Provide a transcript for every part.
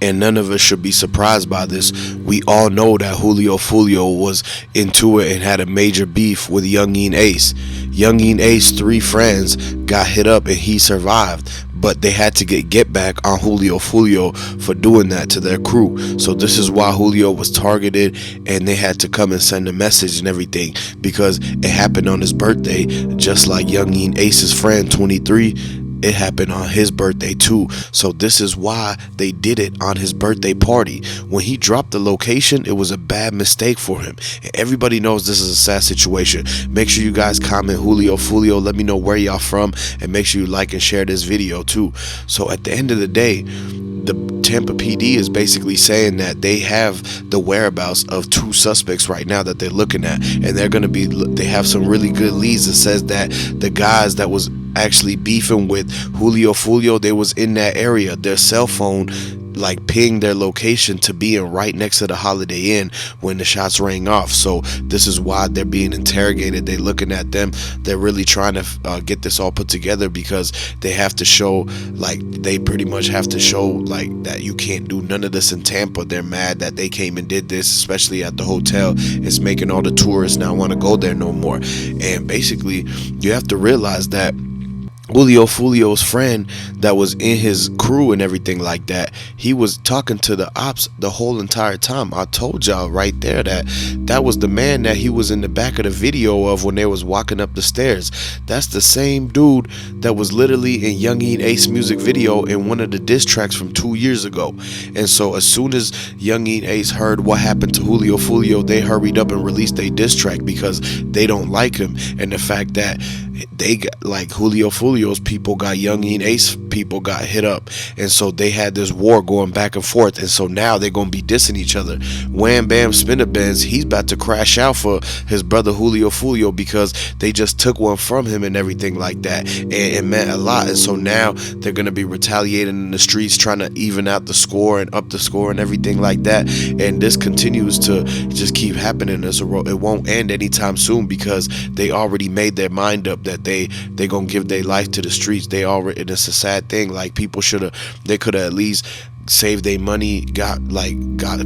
And none of us should be surprised by this. We all know that Julio Foolio was into it and had a major beef with Youngeen Ace. Youngeen Ace, 3 friends, got hit up and he survived. But they had to get back on Julio Foolio for doing that to their crew. So this is why Julio was targeted, and they had to come and send a message and everything, because it happened on his birthday, just like Youngeen Ace's friend 23. It happened on his birthday too. So this is why they did it on his birthday party. When he dropped the location, it was a bad mistake for him. And everybody knows this is a sad situation. Make sure you guys comment Julio Foolio. Let me know where y'all from, and make sure you like and share this video too. So at the end of the day, the Tampa PD is basically saying that they have the whereabouts of 2 suspects right now that they're looking at, and they have some really good leads that says that the guys that was actually beefing with Julio Foolio, they was in that area. Their cell phone like pinged their location to being right next to the Holiday Inn when the shots rang off. So this is why they're being interrogated. They're looking at them. They're really trying to get this all put together, because they have to show, like, they pretty much have to show like that you can't do none of this in Tampa. They're mad that they came and did this, especially at the hotel. It's making all the tourists not want to go there no more. And basically you have to realize that Julio Foolio's friend that was in his crew and everything like that, he was talking to the ops the whole entire time. I told y'all right there that that was the man that he was in the back of the video of when they was walking up the stairs. That's the same dude that was literally in Youngeen Ace music video in one of the diss tracks from 2 years ago. And so as soon as Youngeen Ace heard what happened to Julio Foolio, they hurried up and released a diss track because they don't like him, and the fact that they got, like, Julio Foolio's people got Youngeen Ace people got hit up, and so they had this war going back and forth, and so now they're gonna be dissing each other. Wham Bam Spinabenz, he's about to crash out for his brother Julio Foolio because they just took one from him and everything like that, and it meant a lot. And so now they're gonna be retaliating in the streets, trying to even out the score and up the score and everything like that. And this continues to just keep happening. It won't end anytime soon, because they already made their mind up that they gonna give their life to the streets. They already, and it's a sad thing. Like, people they could have at least saved their money, got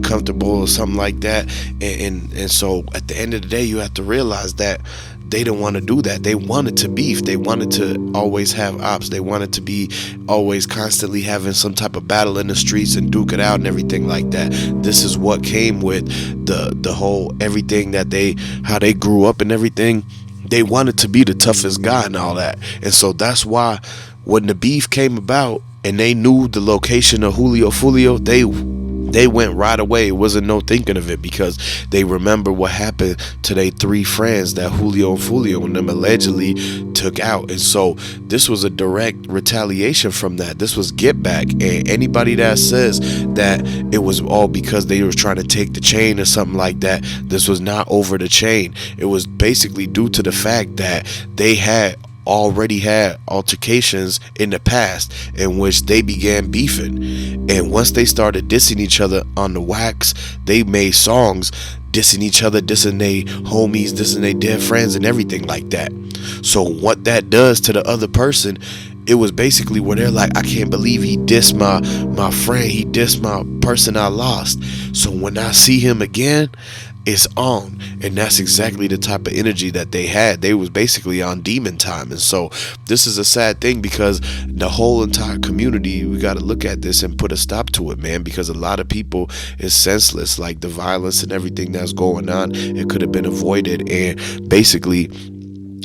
comfortable or something like that. And so at the end of the day, you have to realize that they didn't want to do that. They wanted to beef. They wanted to always have ops. They wanted to be always constantly having some type of battle in the streets and duke it out and everything like that. This is what came with the whole everything that how they grew up and everything. They wanted to be the toughest guy and all that. And so that's why when the beef came about and they knew the location of Julio Foolio, they went right away. It wasn't no thinking of it, because they remember what happened to their 3 friends that Julio and Foolio and them allegedly took out. And so this was a direct retaliation from that. This was get back. And anybody that says that it was all because they were trying to take the chain or something like that, this was not over the chain. It was basically due to the fact that they already had altercations in the past in which they began beefing, and once they started dissing each other on the wax, they made songs dissing each other, dissing their homies, dissing their dead friends and everything like that. So what that does to the other person, it was basically where they're like, I can't believe he dissed my friend, he dissed my person I lost, so when I see him again, it's on. And that's exactly the type of energy that they had. They was basically on demon time. And so this is a sad thing, because the whole entire community, we got to look at this and put a stop to it, man, because a lot of people is senseless. Like, the violence and everything that's going on, it could have been avoided. And basically,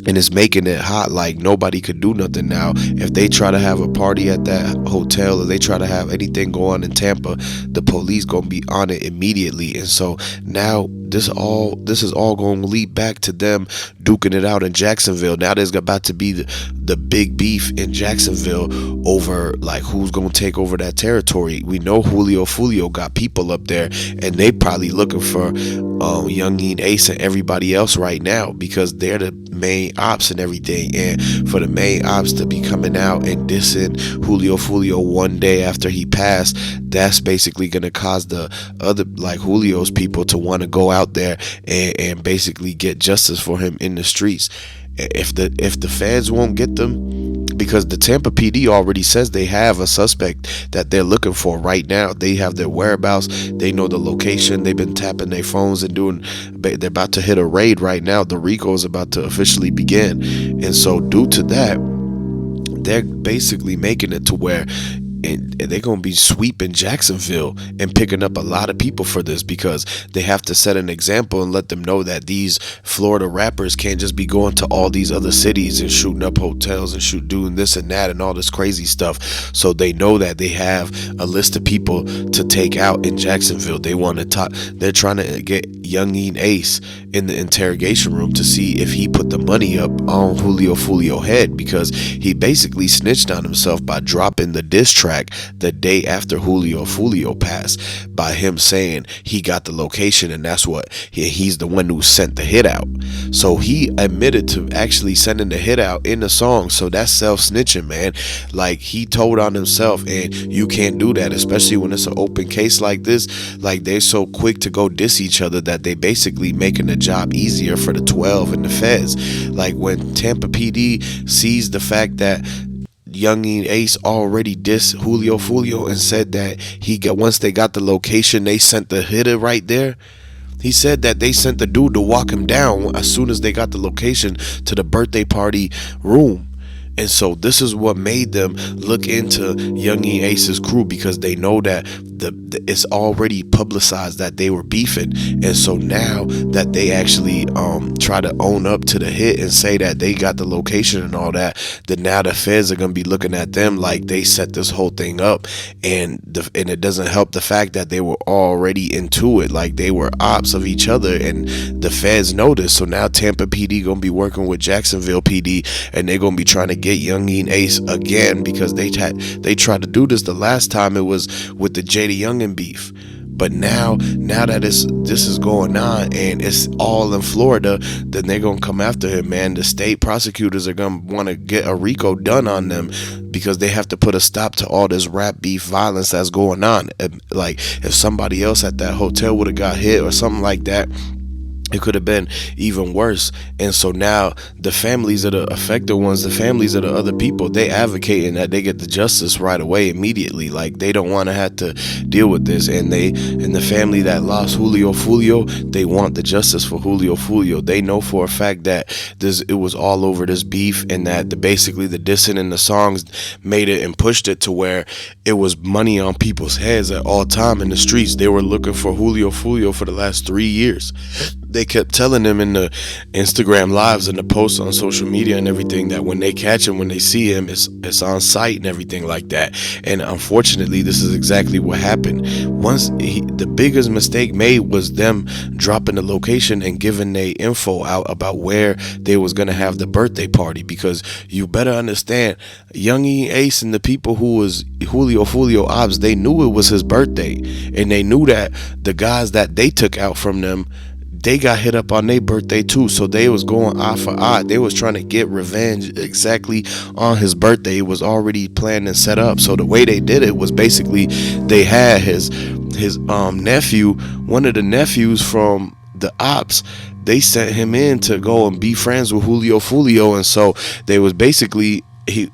and it's making it hot. Like, nobody could do nothing now. If they try to have a party at that hotel, or they try to have anything go on in Tampa, the police gonna be on it immediately. And so now this is all going to lead back to them duking it out in Jacksonville. Now there's about to be the big beef in Jacksonville over, like, who's going to take over that territory. We know Julio Foolio got people up there, and they probably looking for Youngeen Ace and everybody else right now, because they're the main ops and everything. And for the main ops to be coming out and dissing Julio Foolio one day after he passed, that's basically going to cause the other, like, Julio's people to want to go out there and basically get justice for him in the streets. If the feds won't get them, because the Tampa PD already says they have a suspect that they're looking for right now. They have their whereabouts. They know the location. They've been tapping their phones and doing. They're about to hit a raid right now. The RICO is about to officially begin, and so due to that, they're basically making it to where and they're going to be sweeping Jacksonville and picking up a lot of people for this, because they have to set an example and let them know that these Florida rappers can't just be going to all these other cities and shooting up hotels and doing this and that and all this crazy stuff. So they know that they have a list of people to take out in Jacksonville. They want to talk. They're trying to get Youngeenace in the interrogation room to see if he put the money up on Julio Foolio head, because he basically snitched on himself by dropping the diss track the day after Julio Foolio passed, by him saying he got the location and that's what he's the one who sent the hit out. So he admitted to actually sending the hit out in the song. So that's self-snitching, man. Like, he told on himself, and you can't do that, especially when it's an open case like this. Like, they're so quick to go diss each other that they basically making the job easier for the 12 and the feds. Like, when Tampa PD sees the fact that Youngeenace already dissed Julio Foolio and said that once they got the location, they sent the hitter right there. He said that they sent the dude to walk him down as soon as they got the location to the birthday party room. And so this is what made them look into Youngeenace's crew, because they know that it's already publicized that they were beefing. And so now that they actually try to own up to the hit and say that they got the location and all that, then now the feds are going to be looking at them like they set this whole thing up. And it doesn't help the fact that they were already into it, like they were ops of each other, and the feds noticed. So now Tampa PD going to be working with Jacksonville PD, and they're going to be trying to get Youngeenace again, because they tried to do this the last time. It was with the JD Youngeen beef. But now that this is going on and it's all in Florida, then they're gonna come after him, man. The state prosecutors are gonna want to get a RICO done on them, because they have to put a stop to all this rap beef violence that's going on. Like, if somebody else at that hotel would have got hit or something like that, it could have been even worse. And so now the families of the affected ones, the families of the other people, they advocating that they get the justice right away, immediately. Like, they don't want to have to deal with this. And the family that lost Julio Foolio, they want the justice for Julio Foolio. They know for a fact that it was all over this beef, and that basically the dissing in the songs made it and pushed it to where it was money on people's heads at all time in the streets. They were looking for Julio Foolio for the last 3 years. They kept telling them in the Instagram lives and the posts on social media and everything that when they catch him, when they see him, it's on site and everything like that. And unfortunately, this is exactly what happened. The biggest mistake made was them dropping the location and giving their info out about where they was gonna have the birthday party, because you better understand, Youngeenace and the people who was Julio Foolio ops, they knew it was his birthday, and they knew that the guys that they took out from them, they got hit up on their birthday too. So they was going eye for eye. They was trying to get revenge exactly on his birthday. It was already planned and set up. So the way they did it was basically they had his nephew, one of the nephews from the ops, they sent him in to go and be friends with Julio Foolio. And so they was basically,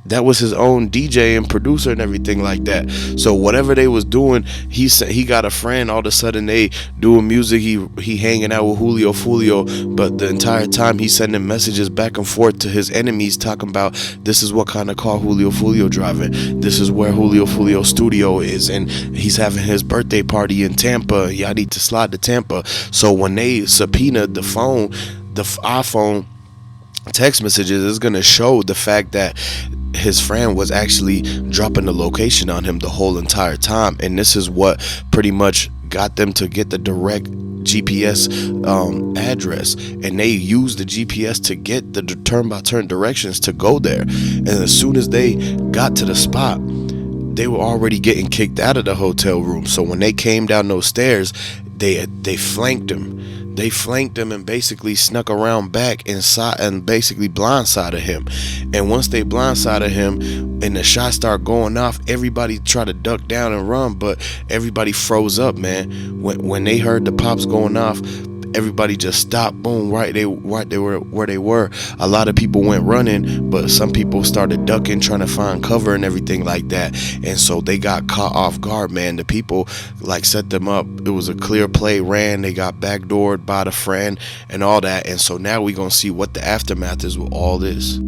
that was his own DJ and producer and everything like that. So whatever they was doing, he got a friend. All of a sudden they doing music. He hanging out with Julio Foolio, but the entire time he's sending messages back and forth to his enemies, talking about this is what kind of car Julio Foolio driving. This is where Julio Foolio's studio is, and he's having his birthday party in Tampa. Y'all need to slide to Tampa. So when they subpoenaed the iPhone text messages, is going to show the fact that his friend was actually dropping the location on him the whole entire time. And this is what pretty much got them to get the direct GPS address, and they used the GPS to get the turn-by-turn directions to go there. And as soon as they got to the spot, they were already getting kicked out of the hotel room. So when they came down those stairs, they flanked him. They flanked him and basically snuck around back inside and basically blindsided him. And once they blindsided him and the shots start going off, everybody tried to duck down and run, but everybody froze up, man. When they heard the pops going off, everybody just stopped, boom, right they were where they were. A lot of people went running, but some people started ducking, trying to find cover and everything like that. And so they got caught off guard, man. The people like set them up. It was a clear play, ran, they got backdoored by the friend and all that. And so now we gonna see what the aftermath is with all this.